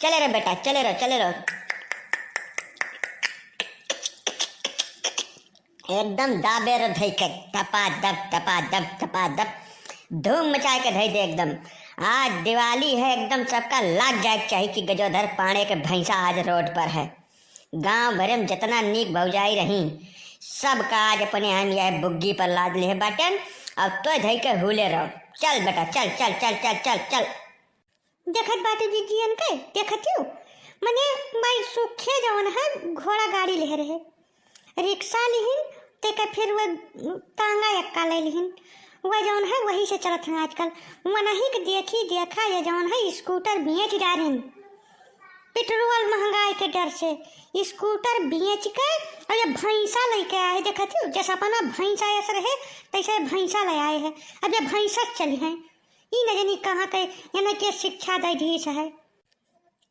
चले रहो बेटा, चले रहो चले रहो। एकदम दाबे रहो धई के, टपा दप धूम मचा के धई दे एकदम। आज दिवाली है, एकदम सबका लाग जाए चाहिए कि गजोधर पाणे के भैंसा आज रोड पर है। गांव भरे में जितना नीक भौजाई रही सबका आज अपने हम यह बुग्गी पर लाद ले बाटन। अब तो धई के हुले रहो। चल बेटा चल चल चल चल चल चल। देखत बाटे जीजियन के देखत हूँ मने भाई सुखे जवन है घोड़ा गाड़ी ले रहे रिक्शा लिहिन ते का फिर वो तांगा यक्का ले लिहिन वह जवन है वही से चलत हैं आजकल। वही के देखा ये जवन है स्कूटर बेच डालें पेट्रोल महंगाई के डर से स्कूटर बेच के और ये भैंसा लेके आए। देखत हूँ जैसा अपना भैंसा ऐसा रहे तैसे भैंसा ले आए हैं। अब ये भैंसा चली हैं ई न जानी कहाँ के यानी के शिक्षा दे ढीस है।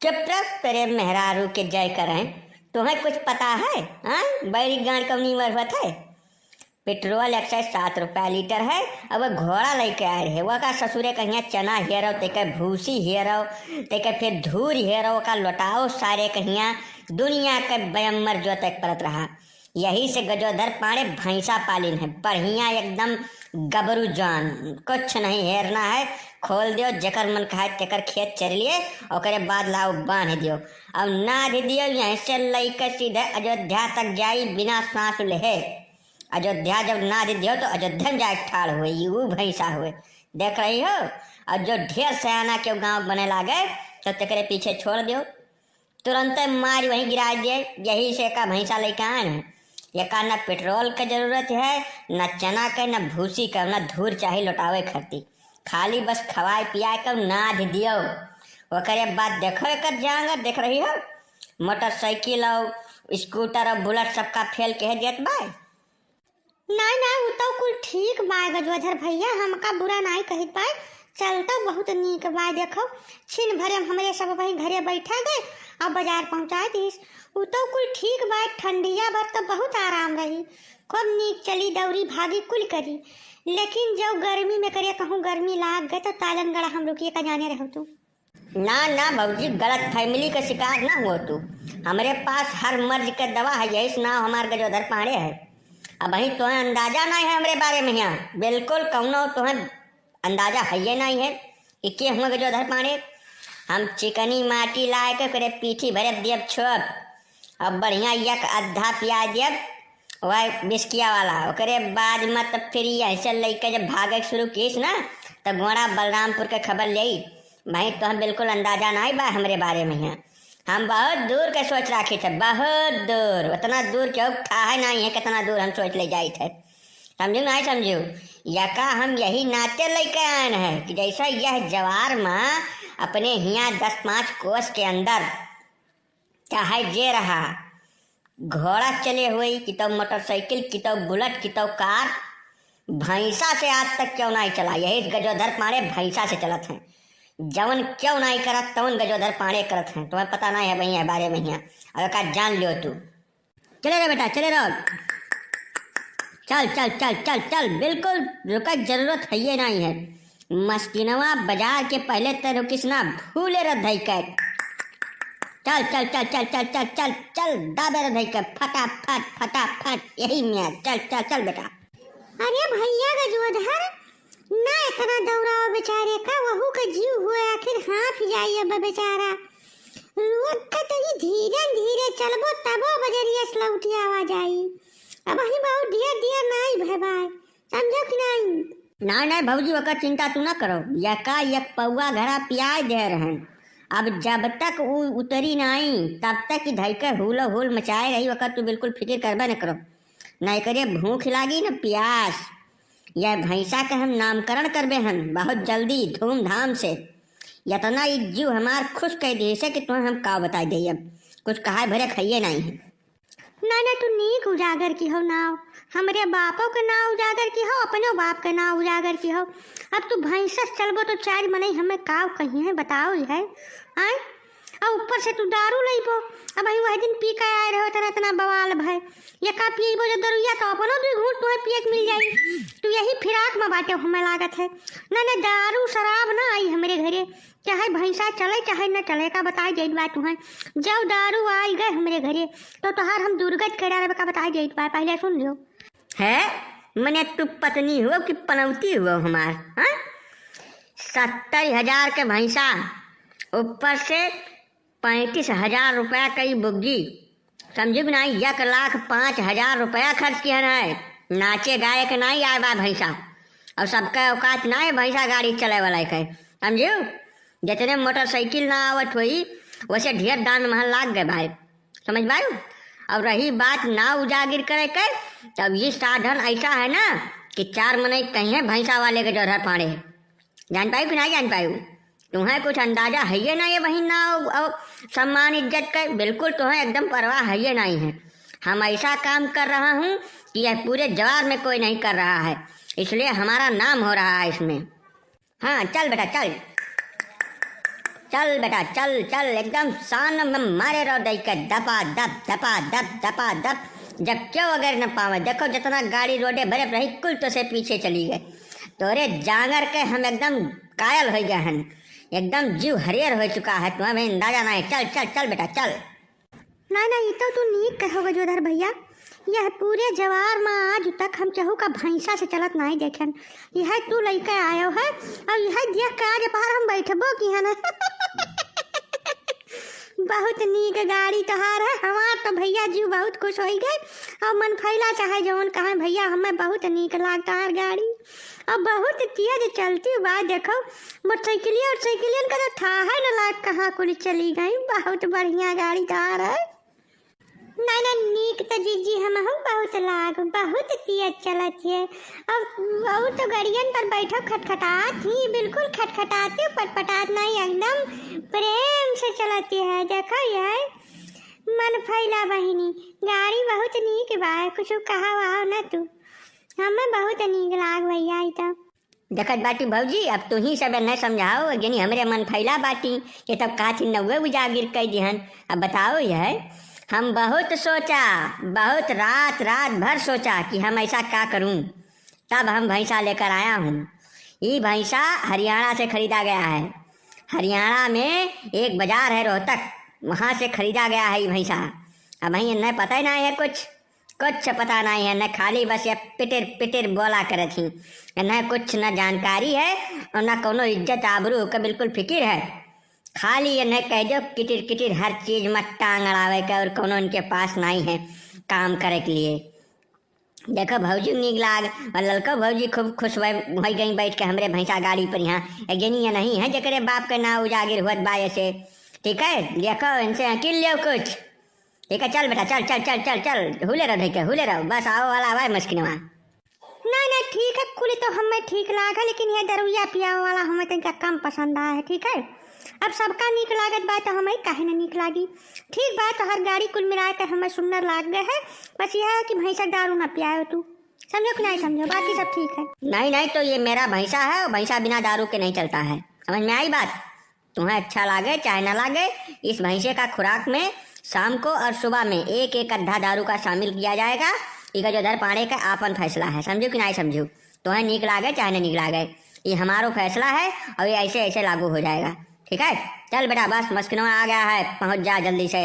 चुप रख तेरे मेहरारू के जय करें। तुम्हें कुछ पता है? हाँ बैरी गाड़ कवनी मरबत है। पेट्रोल 107 रुपया लीटर है। अब घोड़ा लेके आए रहे वह का ससुरे कहिया चना हेरो ते भूसी हेरो ते फिर धूर हेरो का लौटाओ सारे कहिया दुनिया के बयम्मर जो तक परत रहा। यही से गजोधर पाणे भैंसा पालिन है बढ़िया एकदम गबरू जान। कुछ नहीं हेरना है, खोल दियो जकर मन कहा तेकर खेत चर लिए और बाद लाओ बांध दियो। अब ना दे दियो यहीं से लेकर सीधे अयोध्या तक जाई बिना सांस ले। अयोध्या जब ना दे दियो तो अयोध्या में जाए ठाड़ हुए वो भैंसा हुए। देख रही हो? और जो ढेर सयाना के गांव बने लागे तो तेरे पीछे छोड़ दियो तुरंत मार वहीं गिरा दिए। यही से का भैंसा लेके आए हैं। ये का न पेट्रोल के जरूरत है न चना के न भूसी का न धूर चाहे लौटावे खरती खाली बस खवाए पियाए कर ना दे दियो। ओकरे बाद देखो एक जांगर देख रही हो मोटरसाइकिल और स्कूटर और बुलेट सबका फेल कह दियत बा। ना वो तो कुल ठीक बा गजोधर भैया हमका बुरा नहीं कहित बा चलता बहुत नीक बा। देखो छिन भरे हमरे सब वही घरे बैठा गए अब बाजार पहुंचा दीस वो तो कुल ठीक बा। ठंडिया भर तो बहुत आराम रही खूब नीक चली दौरी भागी कुल करी। लेकिन जब गर्मी में करिए कहूँ गर्मी लाग गए तो तालन गड़ा हम रुकिए का जाने रहो तू। ना भौजी गलत फैमिली का शिकार ना हुआ तू। हमारे पास हर मर्ज का दवा है यही नाम हमारे गजोधर पाणे है। अब वही तुम्हें अंदाजा नहीं है हमारे बारे में यहाँ बिल्कुल कौनो तुम्हें अंदाजा है ये नहीं है कि के हुआ गजोधर पाणे। हम चिकनी माटी लाए के फिर पीठी भरे दियब छोप अब बढ़िया यक आधा प्याज दियब वह बिस्किया वाला ओकरे बाद मत फिर ऐसे लेके जब भागे शुरू कीस ना तब घोड़ा बलरामपुर के खबर ले भाई तो हम बिल्कुल अंदाजा नहीं बा हमारे बारे में यहाँ। हम बहुत दूर के सोच रखे थे बहुत दूर उतना दूर क्यों था नहीं है कितना दूर हम सोच ले जाए थे समझू नहीं समझू यका हम यही नाते लेके आए हैं कि जैसा यह जवार में अपने यहाँ 10-5 कोस के अंदर चाहे जे रहा घोड़ा चले हुए कि तो मोटरसाइकिल कि तो बुलेट कि तो कार भैंसा से आज तक क्यों नहीं चला। यही गजोधर पाणे भैंसा से चलत हैं जवन क्यों नहीं करत तवन गजोधर पाणे करत हैं। तुम्हें पता नहीं है भैया बारे में यहाँ अगर का जान लियो तू। चले रहो बेटा चले रहो चल चल चल चल चल बिल्कुल रुका जरूरत है ये नहीं है। मस्किनवा बाजार के पहले तो रुकिस ना भूले रह धई के चल चल चल चल चल चल चल चल दाबे रह धई के फटाफट यही मियाँ चल चल चल बेटा। अरे भैया गजोधर ना इतना दौड़ाओ बेचारे का वहू का जीव हुआ आखिर हाथ जाइए अब बेचारा रोड का तनी धीरे धीरे चलबो तबो बजरिया स्लौटी आवाज आई। अब ही बहुत दिया नहीं भाई भाई समझो कि नहीं। नहीं भौजी वका चिंता तू ना करो यका एक पौवा घड़ा प्याज दे रहन। अब जब तक वो उतरी नहीं तब तक कि धई के हुल मचाए रही वक़्त तू बिल्कुल फिक्र करबे न करो। नहीं करिए भूख लागी न प्यास यह भैंसा का हम नामकरण करबे हन बहुत जल्दी धूमधाम से। इतना इज्जू हमार खुश कह दिए से कि तुम्हें हम का बता दे अब कुछ कहा भरे खाइए नहीं है। ना तू नीक उजागर की हो नाव हमारे बापों के नाव उजागर की हो अपने बाप के नाव उजागर की हो। अब तू भैंसा चलबो तो चार मने हमें काव कही है बताओ है आए और ऊपर से तू दारू लइबो। अब वही दिन पी के आए रहो तना तना बवाल भय ये का पीबो जो दरुइया तो अपनो भी घूट तुम्हें पिए के मिल जाई। तू यही फिराक में बाटे हमें लागत है ना ना दारू शराब ना आई हमारे घरे, चाहे भैंसा चले चाहे न चले का बताई जाइत बा तुम्हें। जब दारू आई गए हमारे घरे तो तोहार हम दुर्गत करा का बताई जाइत बा, पहले सुन लियो। है मने तू पत्नी हुआ कि पनौती हुआ हमार? हाँ 70,000 के भैंसा ऊपर से 35,000 रुपया कई बुग्गी, समझी भी नहीं। 1,05,000 रुपया खर्च किया है, नाचे गाए के नहीं आए बा भैंसा, और सबका औकात ना है भैंसा गाड़ी चले वाला के, समझियो। जितने मोटरसाइकिल ना आवत हुई वैसे ढेर दान महल लाग गए भाई, समझ भाई। और रही बात ना उजागिर करे के, तब ये साधन ऐसा है ना कि 4 महीने कहीं है भैंसा वाले के जोधर पाड़े, जान पाई कि नहीं जान पाई? तुम्हें कुछ अंदाजा है ये ना ये बहन ना और सम्मान इज्जत का बिल्कुल तुम्हें एकदम परवाह है ये नहीं है। हम ऐसा काम कर रहा हूँ कि यह पूरे जवाब में कोई नहीं कर रहा है, इसलिए हमारा नाम हो रहा है इसमें। हाँ चल बेटा चल चल बेटा चल चल, एकदम शान में मारे रहो दई के दपा दप दपा दप दपा दप, जब क्यों अगर न पावे। देखो जितना गाड़ी रोडे भरे रही कुल तो से पीछे चली गए, तोरे जांगर के हम एकदम कायल हो गए हैं, एकदम जीव हरियर हो चुका है, तुम्हें अंदाजा नहीं। चल चल चल बेटा चल। ना ना ये तो तू नीक कहो गजोधर भैया, यह पूरे जवार में आज तक हम चहु का भैंसा से चलत नहीं देखन, यह तू लइका आयो है और यह देख के आज बाहर हम बैठबो की है ना। बहुत नीक गाड़ी तोहार है, हमार तो भैया जीव बहुत खुश हो गए और मन फैला चाहे जौन कहा भैया हमें बहुत नीक लागता है गाड़ी और बहुत तेज चलती बात। देखो मोटरसाइकिलिया और साइकिलियन का तो था है ना लाग कहाँ कुल चली गई, बहुत बढ़िया गाड़ी तोहार है। ना ना नीक तो जीजी हम बहुत लाग बहुत तेज चलत है और तो गाड़ियन पर बैठो खटखटात ही बिल्कुल खटखटाते पटपटात नहीं, एकदम प्रेम से चलती है। देखो यार मन फैला बहिनी, गाड़ी बहुत नीक बा, कुछ कहा वहा ना तू, हमें बहुत नीक लाग भैया। तो देखत बाटी भौजी, अब तू ही सब न समझाओ, यानी हमरे मन फैला बाटी ये तब काथी नव्वे उजागिर कई दिहन। अब बताओ यह हम बहुत सोचा, बहुत रात रात भर सोचा कि हम ऐसा क्या करूं, तब हम भैंसा लेकर आया हूं। ये भैंसा हरियाणा से खरीदा गया है, हरियाणा में एक बाजार है रोहतक, वहाँ से खरीदा गया है ये भैंसा। अब भैया न पता ही नहीं है, कुछ पता नहीं है, न खाली बस ये पिटिर पिटिर बोला करे थी, न कुछ न जानकारी है और न कोनो इज्जत आबरू का बिल्कुल फिक्र है। खाली ये न कह दो किटिर किटिर हर चीज में टांग अड़ावे के और कोनो इनके पास नहीं है काम करे के लिए। देखो भौजी नीक लाग और ललको भौजी खूब खुश हो गई बैठ के हमरे भैंसा गाड़ी पर। यहाँ एगेनी ये नहीं है जकरे बाप के ना उजागिर हुआ बाय से, ठीक है। देखो इनसे अकिल लियो कुछ, ठीक है। चल बेटा चल चल चल चल चल, हुले रहो ढेके हुले रहो, बस आओ वाला आवा मस्किनवा। ना ना ठीक है कुली तो हमें ठीक लागा, लेकिन ये दरुइया पिया वाला हमें तनिका कम पसंद आया है, ठीक है। अब सबका नीक लागत बात तो हमें काहे ना नीक लागी, ठीक बात तो हर गाड़ी कुल मिला कर हमें सुंदर लाग गए है। बस यह है कि भैंसा दारू ना पियाओ, तू समझो कि नहीं समझो, बाकी सब ठीक है। नहीं नहीं तो ये मेरा भैंसा है और भैंसा बिना दारू के नहीं चलता है, समझ में आई बात। तुम्हें अच्छा लागे चाहे ना लागे, इस भैंसे का खुराक में शाम को और सुबह में एक एक अद्धा दारू का शामिल किया जाएगा। इका जो दर पाने का आपन फैसला है, समझो कि नहीं समझो। तुम्हें नीक लागे चाहे ना नीक लागे, ये हमारा फैसला है और ये ऐसे ऐसे लागू हो जाएगा, ठीक है। चल बेटा बस मस्किनवा आ गया है, पहुंच जा जल्दी से।